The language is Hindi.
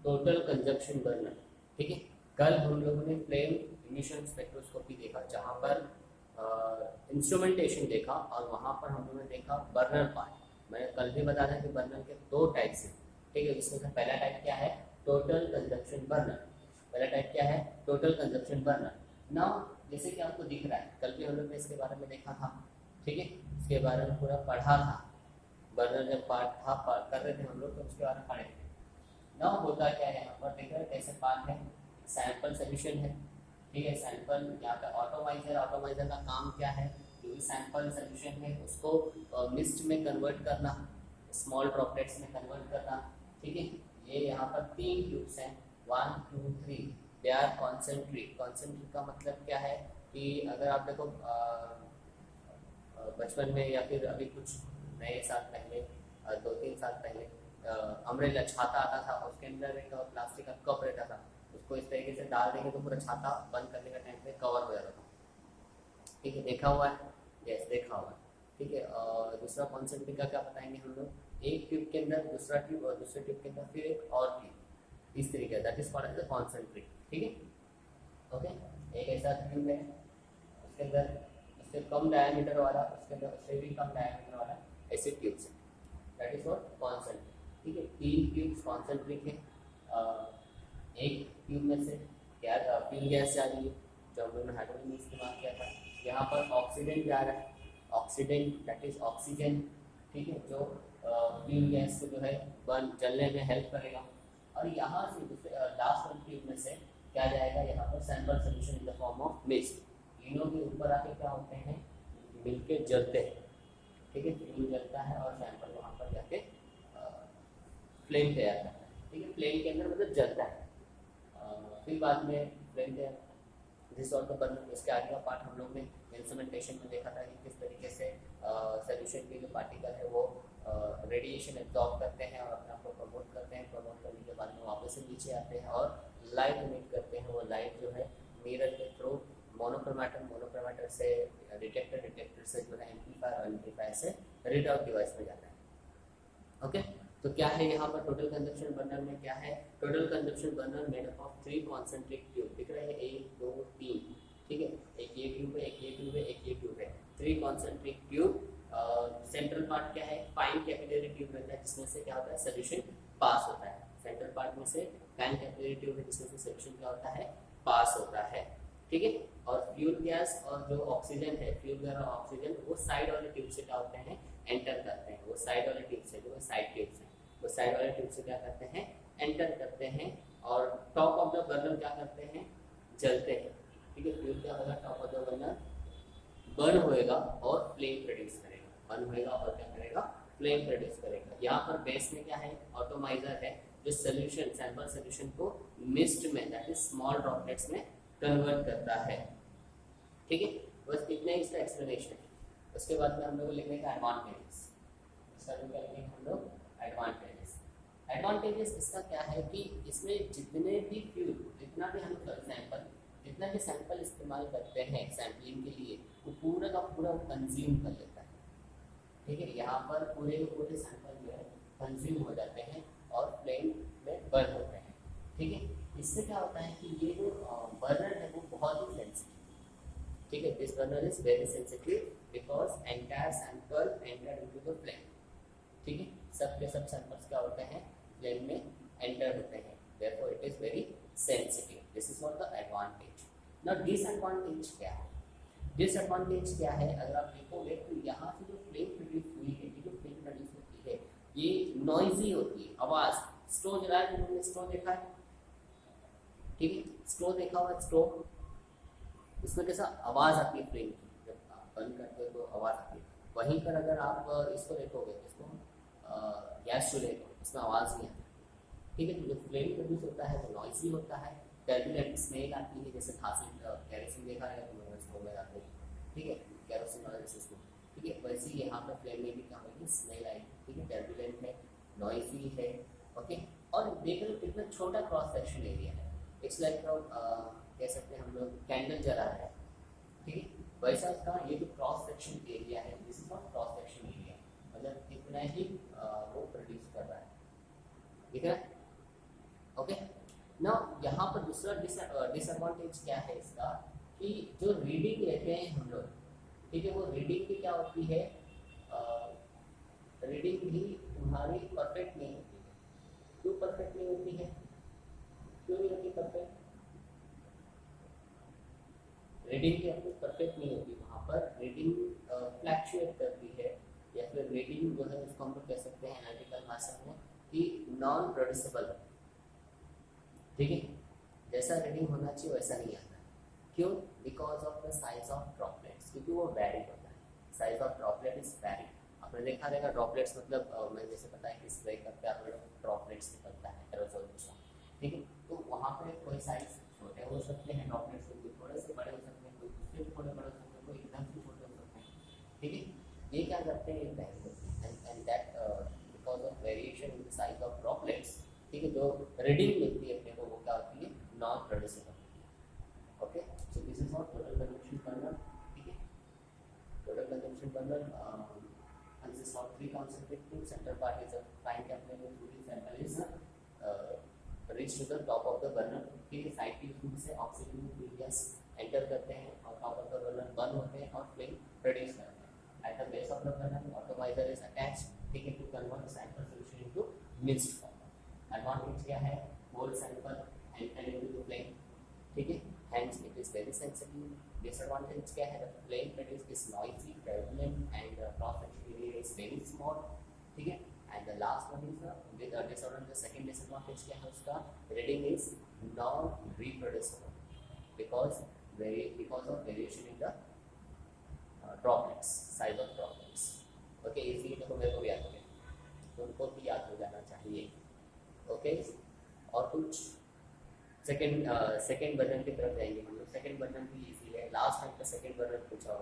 Total consumption burner. ठीक है, कल हम लोगों ने फ्लेम इमिशन स्पेक्ट्रोस्कोपी देखा, जहाँ पर इंस्ट्रूमेंटेशन देखा और वहाँ पर हम लोगों ने देखा बर्नर पार्ट। मैंने कल भी बताया था कि बर्नर के दो टाइप्स हैं। ठीक है, जिसमें से पहला टाइप क्या है, टोटल कंजप्शन बर्नर। पहला टाइप क्या है, टोटल कंजप्शन बर्नर। नाउ जैसे कि आपको दिख रहा है, कल भी हम लोग ने इसके बारे में देखा था। ठीक है, इसके बारे में पूरा पढ़ा था। बर्नर जब पार्ट था कर रहे थे हम लोग, तो उसके बारे में पढ़े थे। नाउ होता क्या है, यहाँ पर देख रहे हैं कैसे पार्ट है, सैंपल सोल्यूशन है। ठीक है, सैंपल यहाँ पे ऑटोमाइजर, ऑटोमाइजर का काम क्या है, जो भी सैंपल सोल्यूशन है उसको मिस्ट में कन्वर्ट करना, स्मॉल ड्रॉपलेट्स में कन्वर्ट करना। ठीक है, ये यहाँ पर 3 ट्यूब्स हैं, 1 2 3। They are concentric. कॉन्सेंट्रिक का मतलब क्या है कि अगर आप देखो बचपन में या फिर अभी कुछ नए साल पहले, 2-3 साल पहले अम्ब्रेला छाता आता था, उसके अंदर एक प्लास्टिक का कप रहता था, उसको इस तरीके से डाल देंगे तो पूरा छाता बंद करने का टाइम पे कवर हो जाता था। ठीक है, देखा हुआ है, यस देखा हुआ है। ठीक है, और दूसरा कॉन्सेंट्रिक का क्या बताएंगे हम लोग, एक ट्यूब के अंदर दूसरा ट्यूब और दूसरे ट्यूब के अंदर फिर एक और ट्यूब, इस तरीके that is called as concentric. ठीक है, ओके। एक ऐसा ट्यूब है, उसके अंदर उससे कम डायमीटर वाला, उसके अंदर उससे भी कम डायमीटर वाला ऐसे ट्यूब्स है, दैट इज व्हाट कॉन्सेंट्रिक। ठीक है, 3 ट्यूब्स कॉन्सेंट्रिक है। एक ट्यूब में से क्या फ्यूल गैस जा रही है, जो हम लोगों ने हाइड्रोजन में इस्तेमाल किया था। यहाँ पर ऑक्सीडेंट जा रहा है, ऑक्सीडेंट दैट इज ऑक्सीजन। ठीक है, जो फ्यूल गैस को जो है बर्न जलने में हेल्प करेगा। और यहाँ से दूसरे लास्ट वाले ट्यूब में से क्या जाएगा, यहाँ पर sample solution in the form of mist. तीनों के ऊपर आके क्या होते हैं, मिलके जलते हैं। ठीक है, फ्यूल जलता है और सैंपल वहाँ पर जाके फ्लेम तैयार करता है। ठीक है, फ्लेम के अंदर मतलब जलता है। फिर बाद में फ्लेम तैयार, दिस और द बर्नर। इसके आगे का पार्ट हम लोग ने इंस्ट्रूमेंटेशन में देखा था कि किस तरीके से सोल्यूशन के जो पार्टिकल है वो रेडिएशन एब्जॉर्ब करते हैं और अपने आप को प्रमोट करते हैं। प्रमोट करने के बाद में वापस से नीचे आते हैं और लाइट इमिट करते हैं। वो लाइट जो है मिरर के थ्रू मोनोक्रोमेटर से डिटेक्टर से जो है एम्पलीफायर से रीड आउट डिवाइस में जाता है। ओके, तो क्या है यहाँ पर टोटल कंजप्शन बर्नर में क्या है, total consumption burner made up of 3 concentric tube. दिख रहे हैं 1 2 3। ठीक है, एक ये ट्यूब है, एक ये ट्यूब है, एक ये ट्यूब है, 3 कॉन्सेंट्रिक ट्यूब। सेंट्रल पार्ट क्या है, फाइन कैपिलरी ट्यूब रहता है, जिसमें से क्या होता है सोल्यूशन पास होता है। सेंट्रल पार्ट में से फाइन कैपिलरी ट्यूब है, जिसमें से सोल्यूशन क्या होता है, पास होता है। ठीक है, और फ्यूल गैस और जो ऑक्सीजन है, फ्यूल गैस और ऑक्सीजन वो साइड वाले ट्यूब से क्या होते हैं, एंटर करते हैं। वो साइड वाले ट्यूब से, जो साइड ट्यूब से, वो साइड वाले ट्यूब से क्या करते हैं, एंटर करते हैं। और टॉप ऑफ द बर्नर क्या करते हैं, जलते हैं। ठीक है, फ्यूल क्या होगा, top of the burner burn होएगा और फ्लेम प्रोड्यूस करेगा। बर्न होएगा और क्या करेगा, फ्लेम प्रोड्यूस करेगा। यहाँ पर बेस में क्या है, ऑटोमाइजर है, जो सोल्यूशन सैंपल सोल्यूशन को मिस्ट में दैट इज स्मॉल ड्रॉपलेट्स में कन्वर्ट करता है। ठीक है, बस इतना ही इसका एक्सप्लेनेशन है। उसके बाद में हम लोग लिखने का एडवांटेजेस। इसका जो क्या लिखेंगे हम लोग, एडवांटेजेस। एडवांटेजेस इसका क्या है कि इसमें जितने भी फ्यूल, जितना भी हम सैंपल, जितना भी सैंपल इस्तेमाल करते हैं सैम्पलिंग के लिए, वो पूरा का पूरा कंज्यूम कर लेता है। ठीक है, यहाँ पर पूरे के पूरे सैंपल जो है कंज्यूम हो जाते हैं और फ्लेम में बर्न होते हैं। ठीक है, इससे क्या होता है कि ये जो बर्नर है वो बहुत ही सेंसिटिव। ठीक है, this burner is very sensitive because entire sample enter into the flame. ठीक है, सब के सब सैंपल्स क्या होते हैं, फ्लेम में एंटर होते हैं, therefore it is very sensitive. This is not the advantage. Now disadvantage क्या है, डिसएडवांटेज क्या है, अगर आप देखोगे तो यहाँ से जो फ्लेम प्रोड्यूस हुई है, ये जो फ्लेम प्रोड्यूस होती है ये नॉइजी होती है, आवाज। स्टोव जलाया, तुमने स्टोव देखा है, ठीक है, स्टोव देखा हुआ, स्टोव इसमें कैसा आवाज आती है फ्लेम की, जब आप बंद करते हो तो आवाज आती है। वहीं पर अगर आप इसको देखोगे, इसको गैस चूल्हे को, इसमें आवाज नहीं आती। ठीक है, तो जो फ्लेम प्रोड्यूस होता है वो नॉइजी होता है, टर्बुलेंट स्मेल आती है, जैसे घासी कैरोसिन देखा है तो लोग स्टोव में जाते हैं। ठीक है, कैरोसिन वाला जैसे स्मेल। ठीक है, वैसे ही यहाँ पर फ्लेम में भी क्या होगी, स्मेल आएगी। ठीक है, टर्बुलेंट है, नॉइजी है। ओके, और देख रहे हो कितना छोटा क्रॉस सेक्शन एरिया है। इट्स लाइक कह सकते हैं हम लोग कैंडल जला रहे हैं। ठीक है, वैसा उसका ये जो क्रॉस सेक्शन एरिया है, this is not cross section area, मतलब इतना ही वो प्रोड्यूस कर रहा है। ठीक है, ओके। यहाँ पर दूसरा डिसएडवांटेज क्या है इसका कि जो रीडिंग लेते हैं हम लोग, ठीक है, वो रीडिंग भी क्या होती है, रीडिंग भी तुम्हारी परफेक्ट नहीं होती है। क्यों परफेक्ट नहीं होती है, क्यों नहीं होती परफेक्ट? रीडिंग भी अपनी परफेक्ट नहीं होती, वहाँ पर रीडिंग फ्लैक्चुएट करती है, या फिर रीडिंग जो है उसको हम लोग कह सकते हैं एनालिटिकल भाषा में कि नॉन प्रोड्यूसिबल, ठीक है, जैसा रीडिंग होना चाहिए वैसा नहीं आता। क्यों? Because of the size of droplets, क्योंकि वो वैरी होता है, size of droplet is vary. आपने देखा रहेगा ड्रॉपलेट्स मतलब मैं जैसे पता है कि स्प्रे करके आप लोग ड्रॉपलेट्स निकलता है एरोसोल जैसा, ठीक है, तो वहाँ पे कोई साइज छोटे हो सकते हैं ड्रॉपलेट्स, कोई थोड़े से बड़े हो सकते हैं, कोई उससे भी थोड़े बड़े हो सकते हैं, कोई एकदम से छोटे हो सकते हैं, ठीक है। ये क्या करते हैं and that because of variation in the size of droplets, ठीक है, जो रीडिंग मिलती है अपने को वो क्या होती है, non producible. Okay, so this is not total consumption burner, ठीक है। Total consumption burner consists of three concentric things. Center part is a fine capillary fluid sample is reach to the top of the burner, ठीक है, साइड की फूड से ऑक्सीजन फ्यूल गैस एंटर करते हैं और top of the burner burn होते हैं और फ्लेम प्रोड्यूस करते हैं। At the base of the burner atomiser is attached, ठीक है, to convert sample solution into mixed form. Advantage क्या है, whole sample enter into the flame, ठीक है, hence it is very sensitive. Disadvantage क्या है, the flame produced is noisy, turbulent and cross-section area is very small, ठीक है। And the last one is the second disadvantage क्या है उसका, reading is non-reproducible because of variation in the droplets, size of droplets. Okay, इसलिए देखो मेरे को भी याद हो गया, तो उनको भी याद हो जाना चाहिए। ओके, और कुछ सेकेंड वर्जन की तरफ जाएंगे हम लोग। सेकेंड वर्जन भी इजी है, लास्ट टाइम का सेकेंड वर्जन पूछा हुआ